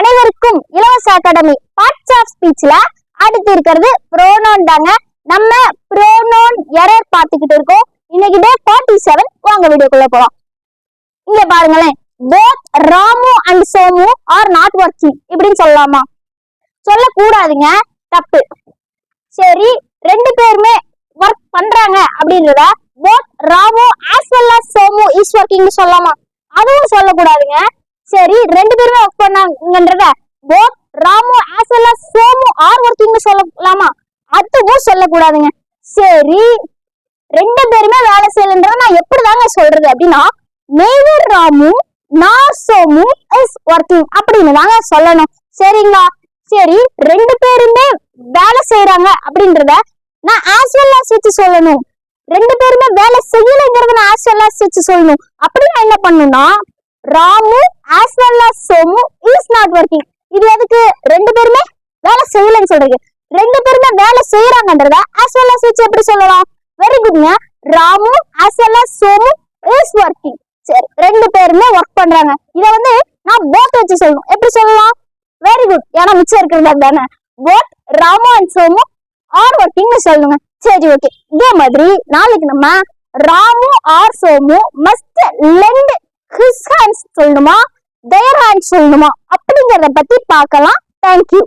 அனைவருக்கும் இலவச academy parts of ஸ்பீச்ல அடுத்து இருக்கிறது ப்ரோனவுன் தாங்க. நம்ம ப்ரோனவுன் எரர் பார்த்துக்கிட்டு இருக்கோம். இன்னைக்கு டே 47. வாங்க வீடியோக்குள்ள போலாம். இங்க பாருங்களேன், both Ramu and Somu are not working இப்படின்னு சொல்லலாமா? சொல்லக்கூடாதுங்க, தப்பு. சரி, ரெண்டு பேருமே ஒர்க் பண்றாங்க அப்படின்றத both Ramu as well as Somu is ஒர்க்கிங்னு சொல்லலாமா? அதுவும் சொல்லக்கூடாதுங்க. சரி, ரெண்டு பேருமே ஒர்க் பண்ணாங்கன்றத both Ramu as well as Somu are ஒர்க்கிங்னு சொல்லலாமா? அதுவும் சொல்லக்கூடாதுங்க. சரி, ரெண்டு பேருமே வேலை செய்யலன்றத நான் எப்படிதாங்க சொல்றது அப்படின்னா, neither Ramu nor Somu is working அப்படின்னு தாங்க சொல்லணும். சரிங்களா? சரி, ரெண்டு பேருமே வேலை செய்யறாங்க அப்படின்றத நான் as well as வச்சு சொல்லணும். ரெண்டு பேருமே வேலை செய்யலைங்கிறத நான் as well as வச்சு சொல்லணும். அப்படி நான் என்ன பண்ணணும்னா, Ramu as well as Somu is not working. இது எதுக்கு? ரெண்டு பேருமே வேலை செய்யலைன்னு சொல்றீங்க. ரெண்டு பேருமே வேலை செய்யறாங்கன்றத as well as வச்சு எப்படி சொல்லலாம்? வெரி குட்ங்க. Ramu as well as Somu is working. சரி, ரெண்டு பேருமே ஒர்க் பண்றாங்க. இத நான் both வச்சு சொல்லணும். எப்படி சொல்லலாம்? Very good. ஏன்னா மிச்சம் இருக்கிறது தானே. both Ramu and Somu are ஒர்க்கிங்னு சொல்லணுங்க. சரி, ஓகே. இதே மாதிரி நாளைக்கு நம்ம Ramu or Somu must lend his hands சொல்லணுமா, their hands சொல்லணுமா அப்படிங்கறத பத்தி பார்க்கலாம். தேங்க்யூ.